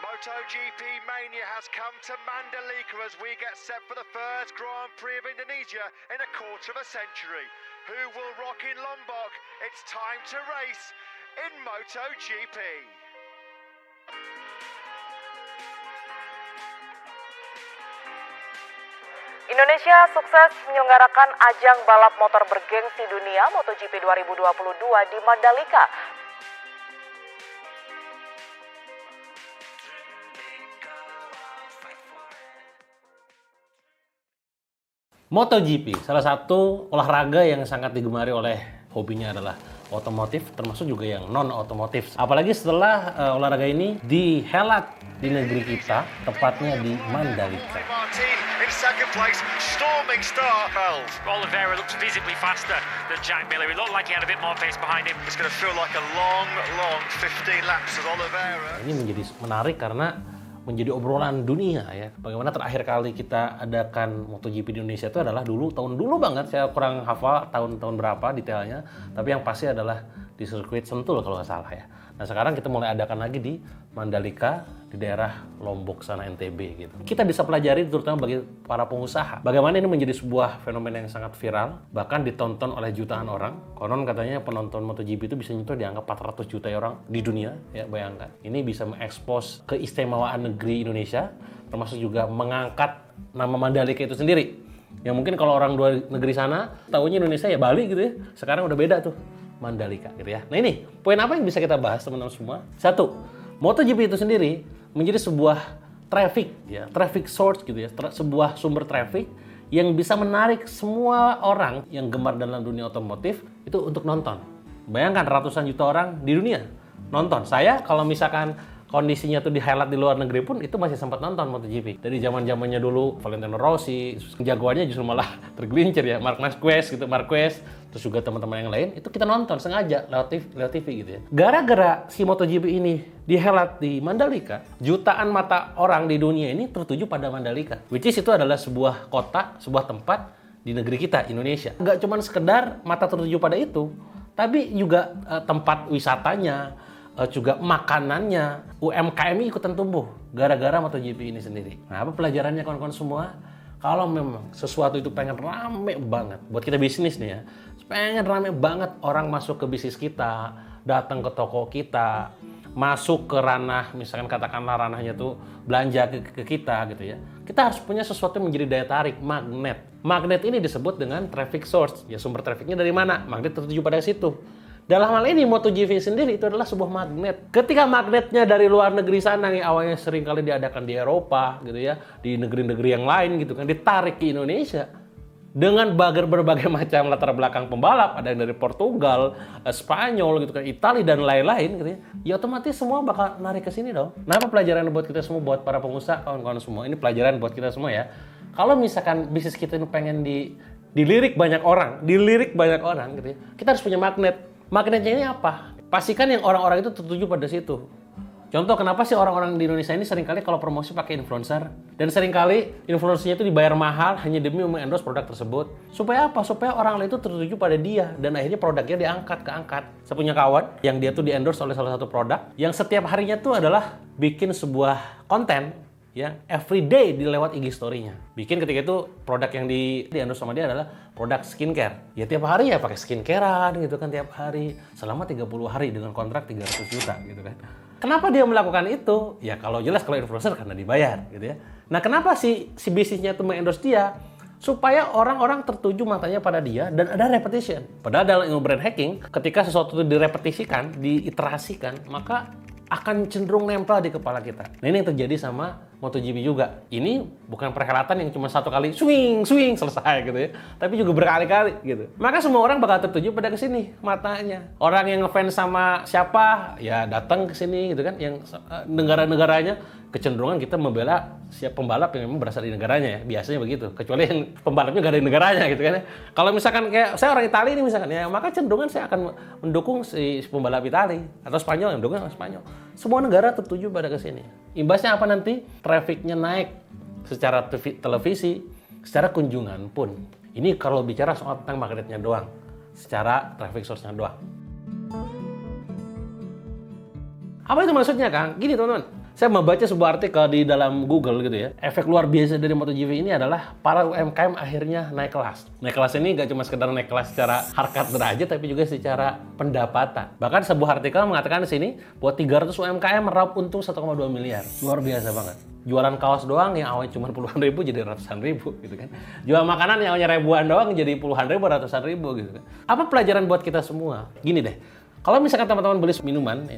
MotoGP mania has come to Mandalika as we get set for the first Grand Prix of Indonesia in a quarter of a century. Who will rock in Lombok? It's time to race in MotoGP. Indonesia sukses menyelenggarakan ajang balap motor bergengsi dunia MotoGP 2022 di Mandalika. MotoGP, salah satu olahraga yang sangat digemari oleh hobinya adalah otomotif, termasuk juga yang non-otomotif. Apalagi setelah olahraga ini dihelat di negeri kita, tepatnya di Mandalika. Martin in second place, storming start. Oliveira looked visibly faster than Jack Miller. It looked like he had a bit more pace behind him. It's going to feel like a long 15 laps of Oliveira. Ini menjadi menarik karena menjadi obrolan dunia ya. Bagaimana terakhir kali kita adakan MotoGP di Indonesia itu adalah tahun dulu banget. Saya kurang hafal tahun berapa detailnya, tapi yang pasti adalah di sirkuit Sentul kalau nggak salah ya. Nah sekarang kita mulai adakan lagi di Mandalika, di daerah Lombok sana NTB gitu. Kita bisa pelajari terutama bagi para pengusaha, bagaimana ini menjadi sebuah fenomena yang sangat viral, bahkan ditonton oleh jutaan orang. Konon katanya penonton MotoGP itu bisa nyentuh dianggap 400 juta orang di dunia, ya bayangkan. Ini bisa mengekspos keistimewaan negeri Indonesia, termasuk juga mengangkat nama Mandalika itu sendiri. Yang mungkin kalau orang luar negeri sana, tahunya Indonesia ya Bali gitu ya. Sekarang udah beda tuh. Mandalika gitu ya. Nah ini, poin apa yang bisa kita bahas teman-teman semua? Satu, MotoGP itu sendiri menjadi sebuah traffic source gitu ya, sebuah sumber traffic yang bisa menarik semua orang yang gemar dalam dunia otomotif itu untuk nonton. Bayangkan ratusan juta orang di dunia nonton. Saya kalau misalkan kondisinya tuh di highlight di luar negeri pun itu masih sempat nonton MotoGP. Dari zaman-zamannya dulu Valentino Rossi, jagoannya justru malah tergelincir ya, Marc Marquez, terus juga teman-teman yang lain, itu kita nonton sengaja lewat TV gitu ya. Gara-gara si MotoGP ini di highlight di Mandalika, jutaan mata orang di dunia ini tertuju pada Mandalika. Which is itu adalah sebuah kota, sebuah tempat di negeri kita, Indonesia. Nggak cuma sekedar mata tertuju pada itu, tapi juga tempat wisatanya, juga makanannya, UMKM ikutan tumbuh gara-gara MotoGP ini sendiri. Nah, apa pelajarannya kawan-kawan semua? Kalau memang sesuatu itu pengen rame banget, buat kita bisnis nih ya, pengen rame banget orang masuk ke bisnis kita, datang ke toko kita, masuk ke ranah, misalkan katakanlah ranahnya tuh belanja ke kita gitu ya. Kita harus punya sesuatu yang menjadi daya tarik, magnet. Magnet ini disebut dengan traffic source, ya sumber trafficnya dari mana? Magnet tertuju pada situ. Dalam hal ini MotoGP sendiri itu adalah sebuah magnet. Ketika magnetnya dari luar negeri sana nih, awalnya sering kali diadakan di Eropa gitu ya, di negeri-negeri yang lain gitu kan, ditarik ke Indonesia dengan berbagai macam latar belakang pembalap, ada yang dari Portugal, Spanyol gitu kan, Italia dan lain-lain gitu ya. Ya otomatis semua bakal narik ke sini dong. Nah, apa pelajaran buat kita semua, buat para pengusaha, kawan-kawan semua? Ini pelajaran buat kita semua ya. Kalau misalkan bisnis kita ini pengen dilirik banyak orang gitu ya, kita harus punya magnet. Magnetnya ini apa? Pastikan yang orang-orang itu tertuju pada situ. Contoh, kenapa sih orang-orang di Indonesia ini seringkali kalau promosi pakai influencer? Dan seringkali influencernya itu dibayar mahal hanya demi mengendorse produk tersebut. Supaya apa? Supaya orang lain itu tertuju pada dia. Dan akhirnya produknya keangkat. Saya punya kawan yang dia tuh di-endorse oleh salah satu produk, yang setiap harinya tuh adalah bikin sebuah konten yang everyday dilewat IG story-nya. Bikin ketika itu produk yang di-endorse sama dia adalah produk skincare. Ya tiap hari ya pakai skincarean gitu kan tiap hari. Selama 30 hari dengan kontrak 300 juta gitu kan. Kenapa dia melakukan itu? Ya kalau jelas kalau influencer karena dibayar gitu ya. Nah kenapa si bisnisnya itu mengendorse dia? Supaya orang-orang tertuju matanya pada dia dan ada repetition. Padahal dalam ilmu brand hacking, ketika sesuatu itu direpetisikan, diiterasikan, maka akan cenderung nempel di kepala kita. Nah ini yang terjadi sama MotoGP juga. Ini bukan perhelatan yang cuma satu kali swing selesai gitu ya, tapi juga berkali-kali gitu. Maka semua orang bakal tertuju pada kesini matanya. Orang yang ngefans sama siapa ya datang ke sini gitu kan. Yang negara-negaranya kecenderungan kita membela siap pembalap yang memang berasal dari negaranya ya. Biasanya begitu. Kecuali yang pembalapnya gak dari negaranya gitu kan ya. Kalau misalkan kayak saya orang Italia ini misalkan ya, maka cenderungan saya akan mendukung si pembalap Italia atau Spanyol yang mendukung Spanyol. Semua negara tertuju pada kesini. Imbasnya apa nanti? Trafficnya naik secara televisi, secara kunjungan pun. Ini kalau bicara soal tentang magnetnya doang, secara traffic source-nya doang. Apa itu maksudnya, Kang? Gini teman-teman, Saya membaca sebuah artikel di dalam Google gitu ya. Efek luar biasa dari MotoGP ini adalah para UMKM akhirnya naik kelas. Naik kelas ini nggak cuma sekedar naik kelas secara harkat derajat, tapi juga secara pendapatan. Bahkan sebuah artikel mengatakan di sini bahwa 300 UMKM meraup untung 1,2 miliar. Luar biasa banget. Jualan kaos doang yang awalnya cuma puluhan ribu jadi ratusan ribu gitu kan. Jual makanan yang awalnya ribuan doang jadi puluhan ribu, ratusan ribu gitu kan. Apa pelajaran buat kita semua? Gini deh, kalau misalkan teman-teman beli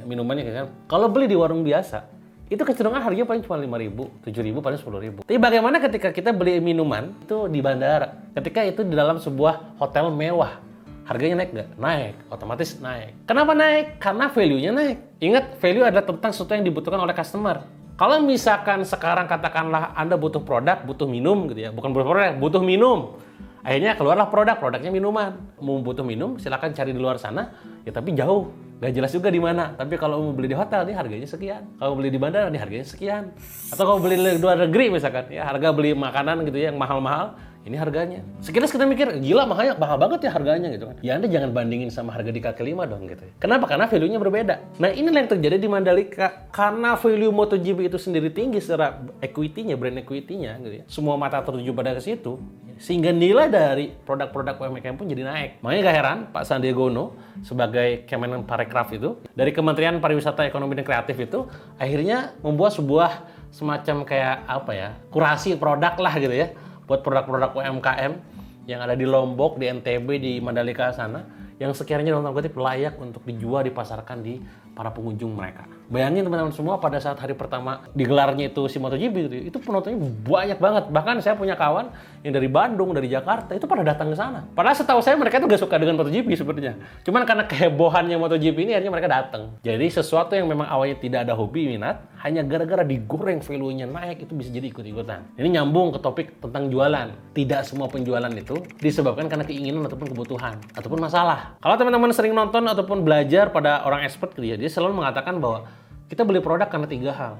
minumannya kan, kalau beli di warung biasa, itu kecenderungan harganya paling cuma 5.000, 7.000, paling 10.000. Tapi bagaimana ketika kita beli minuman itu di bandara? Ketika itu di dalam sebuah hotel mewah, harganya naik nggak? Naik, otomatis naik. Kenapa naik? Karena value-nya naik. Ingat, value adalah tentang sesuatu yang dibutuhkan oleh customer. Kalau misalkan sekarang katakanlah Anda butuh produk, butuh minum gitu ya, bukan butuh produk, butuh minum. Akhirnya keluarlah produknya minuman. Mau butuh minum, silakan cari di luar sana, ya tapi jauh. Gak jelas juga di mana. Tapi kalau mau beli di hotel, nih harganya sekian. Kalau beli di bandara, nih harganya sekian. Atau kalau beli di luar negeri misalkan, ya harga beli makanan gitu ya yang mahal-mahal, ini harganya. Sekilas kita mikir, gila mahal banget ya harganya gitu kan. Ya Anda jangan bandingin sama harga di kaki lima dong gitu. Kenapa? Karena value-nya berbeda. Nah inilah yang terjadi di Mandalika. Karena value MotoGP itu sendiri tinggi secara equity-nya, brand equity-nya gitu ya. Semua mata tertuju pada ke situ. Sehingga nilai dari produk-produk UMKM pun jadi naik. Makanya gak heran Pak Sandiaga Uno sebagai Kemenparekraf itu, dari Kementerian Pariwisata, Ekonomi dan Kreatif itu, akhirnya membuat sebuah semacam kayak apa ya, kurasi produk lah gitu ya, buat produk-produk UMKM yang ada di Lombok, di NTB, di Mandalika sana, yang sekiranya dalam tanda kutip layak untuk dijual, dipasarkan di para pengunjung mereka. Bayangin teman-teman semua, pada saat hari pertama digelarnya itu si MotoGP gitu, itu penontonnya banyak banget. Bahkan saya punya kawan yang dari Bandung, dari Jakarta, itu pada datang ke sana. Padahal setahu saya mereka itu gak suka dengan MotoGP sebenarnya. Cuman karena kehebohannya MotoGP ini akhirnya mereka datang. Jadi sesuatu yang memang awalnya tidak ada hobi minat, hanya gara-gara digoreng value-nya naik, itu bisa jadi ikut-ikutan. Ini nyambung ke topik tentang jualan. Tidak semua penjualan itu disebabkan karena keinginan ataupun kebutuhan ataupun masalah. Kalau teman-teman sering nonton ataupun belajar pada orang expert gitu ya, dia selalu mengatakan bahwa kita beli produk karena 3 hal.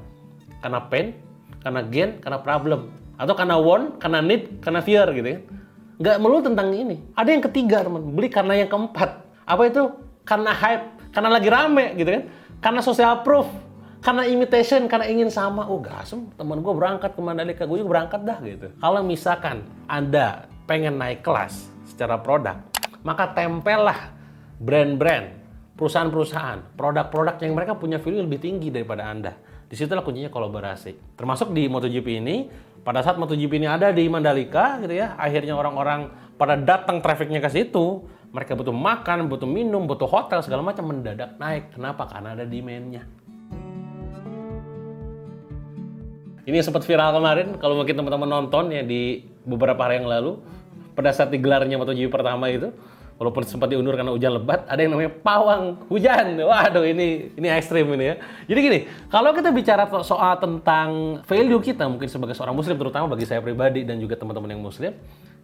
Karena pain, karena gain, karena problem. Atau karena want, karena need, karena fear gitu ya. Nggak melulu tentang ini. Ada yang ketiga teman, beli karena yang keempat. Apa itu? Karena hype, karena lagi rame gitu kan. Karena social proof, karena imitation, karena ingin sama. Oh gasem, teman gue berangkat ke Mandalika, gue juga berangkat dah gitu. Kalau misalkan Anda pengen naik kelas secara produk, maka tempellah brand-brand, perusahaan-perusahaan, produk-produk yang mereka punya value lebih tinggi daripada Anda. Disitulah kuncinya kolaborasi. Termasuk di MotoGP ini, pada saat MotoGP ini ada di Mandalika gitu ya, akhirnya orang-orang pada datang trafficnya ke situ, mereka butuh makan, butuh minum, butuh hotel, segala macam mendadak naik. Kenapa? Karena ada demand-nya. Ini sempat viral kemarin, kalau mungkin teman-teman nonton ya di beberapa hari yang lalu, pada saat digelarnya MotoGP pertama itu, walaupun sempat diundur karena hujan lebat, ada yang namanya pawang hujan. Waduh, ini ekstrim ini ya. Jadi gini, kalau kita bicara soal tentang value kita mungkin sebagai seorang muslim, terutama bagi saya pribadi dan juga teman-teman yang muslim,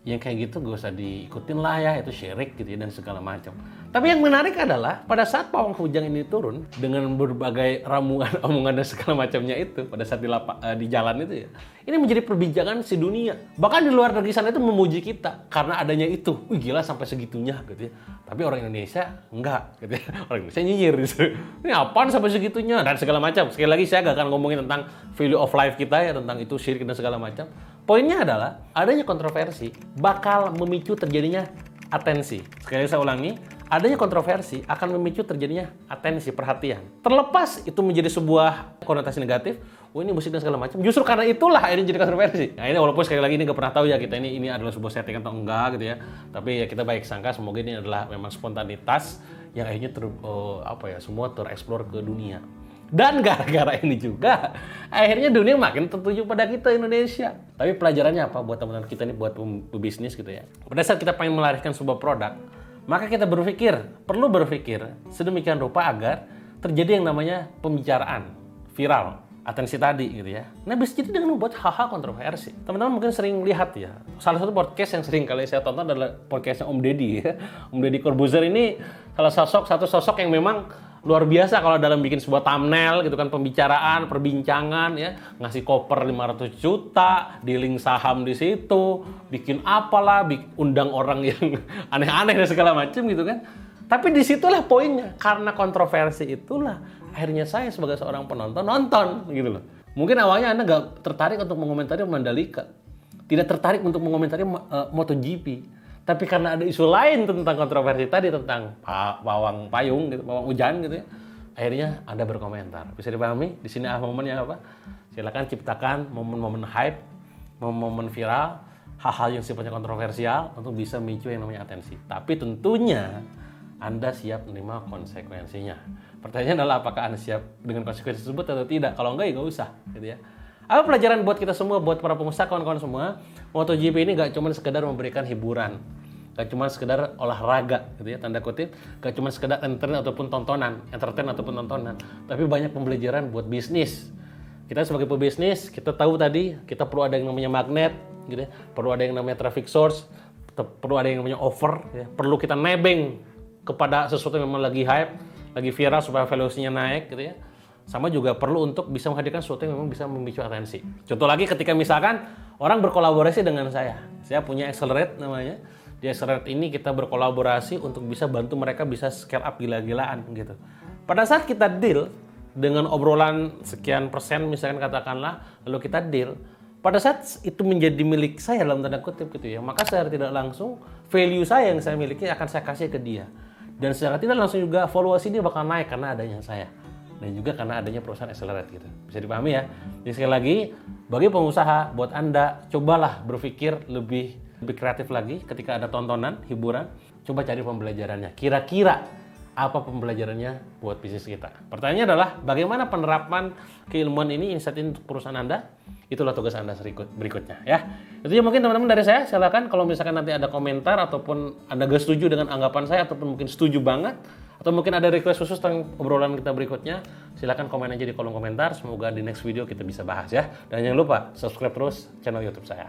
yang kayak gitu gak usah diikutin lah ya, itu syirik gitu ya dan segala macam. Tapi yang menarik adalah pada saat pawang hujan ini turun dengan berbagai ramuan, omongan dan segala macamnya itu pada saat di jalan itu ya, ini menjadi perbincangan si dunia. Bahkan di luar negeri sana itu memuji kita karena adanya itu. Wih gila sampai segitunya gitu ya. Tapi orang Indonesia enggak gitu ya. Orang Indonesia nyinyir gitu. Ini apaan sampai segitunya dan segala macam. Sekali lagi saya gak akan ngomongin tentang value of life kita ya, tentang itu syirik dan segala macam. Poinnya adalah adanya kontroversi bakal memicu terjadinya atensi. Sekali lagi saya ulangi, adanya kontroversi akan memicu terjadinya atensi, perhatian. Terlepas itu menjadi sebuah konotasi negatif, oh ini musik dan segala macam. Justru karena itulah akhirnya jadi kontroversi. Nah ini walaupun sekali lagi ini nggak pernah tahu ya kita ini adalah sebuah setting atau enggak gitu ya. Tapi ya kita baik sangka semoga ini adalah memang spontanitas yang akhirnya semua tereksplor ke dunia. Dan gara-gara ini juga akhirnya dunia makin tertuju pada kita Indonesia. Tapi pelajarannya apa buat teman-teman kita ini, buat pebisnis gitu ya. Pada saat kita pengen melahirkan sebuah produk, maka kita perlu berpikir sedemikian rupa agar terjadi yang namanya pembicaraan viral, atensi tadi gitu ya. Nah bisa jadi dengan membuat hal-hal kontroversi. Teman-teman mungkin sering lihat ya, salah satu podcast yang sering kali saya tonton adalah podcastnya Om Deddy ya. Om Deddy Corbuzier ini satu sosok yang memang luar biasa kalau dalam bikin sebuah thumbnail gitu kan, pembicaraan, perbincangan ya, ngasih koper 500 juta, dealing saham di situ, bikin apalah, undang orang yang aneh-aneh dan segala macam gitu kan. Tapi disitulah poinnya, karena kontroversi itulah akhirnya saya sebagai seorang penonton nonton gitu loh. Mungkin awalnya Anda nggak tertarik untuk mengomentari Mandalika, tidak tertarik untuk mengomentari MotoGP, tapi karena ada isu lain tentang kontroversi tadi tentang pawang payung, gitu, pawang hujan gitu ya, akhirnya Anda berkomentar. Bisa dipahami? Di sini momennya apa? Silakan ciptakan momen-momen hype, momen-momen viral, hal-hal yang sifatnya kontroversial untuk bisa memicu yang namanya atensi. Tapi tentunya Anda siap menerima konsekuensinya. Pertanyaannya adalah apakah Anda siap dengan konsekuensi tersebut atau tidak? Kalau enggak ya nggak usah, gitu ya. Apa pelajaran buat kita semua, buat para pengusaha, kawan-kawan semua? MotoGP ini nggak cuma sekedar memberikan hiburan, nggak cuma sekedar olahraga, gitu ya, tanda kutip, nggak cuma sekedar entertain ataupun tontonan, tapi banyak pembelajaran buat bisnis. Kita sebagai pebisnis, kita tahu tadi kita perlu ada yang namanya magnet, gitu ya, perlu ada yang namanya traffic source, perlu ada yang namanya offer, ya, perlu kita nebeng kepada sesuatu yang memang lagi hype, lagi viral supaya valuasinya naik, gitu ya. Sama juga perlu untuk bisa menghadirkan sesuatu yang memang bisa memicu atensi. Contoh lagi ketika misalkan orang berkolaborasi dengan saya punya Accelerate namanya. Di Accelerate ini kita berkolaborasi untuk bisa bantu mereka bisa scale up gila-gilaan gitu. Pada saat kita deal dengan obrolan sekian persen misalkan katakanlah, lalu kita deal, pada saat itu menjadi milik saya dalam tanda kutip gitu ya, maka secara tidak langsung value saya yang saya miliki akan saya kasih ke dia. Dan secara tidak langsung juga valuasi dia bakal naik karena adanya saya. Dan juga karena adanya perusahaan Accelerate gitu. Bisa dipahami ya? Jadi sekali lagi, bagi pengusaha, buat Anda, cobalah berpikir lebih kreatif lagi ketika ada tontonan, hiburan. Coba cari pembelajarannya. Kira-kira apa pembelajarannya buat bisnis kita? Pertanyaannya adalah, bagaimana penerapan keilmuan ini, insight ini untuk perusahaan Anda? Itulah tugas Anda berikutnya ya. Itu ya mungkin teman-teman dari saya. Silakan kalau misalkan nanti ada komentar ataupun Anda gak setuju dengan anggapan saya ataupun mungkin setuju banget atau mungkin ada request khusus tentang obrolan kita berikutnya, silakan komen aja di kolom komentar. Semoga di next video kita bisa bahas ya. Dan jangan lupa subscribe terus channel YouTube saya.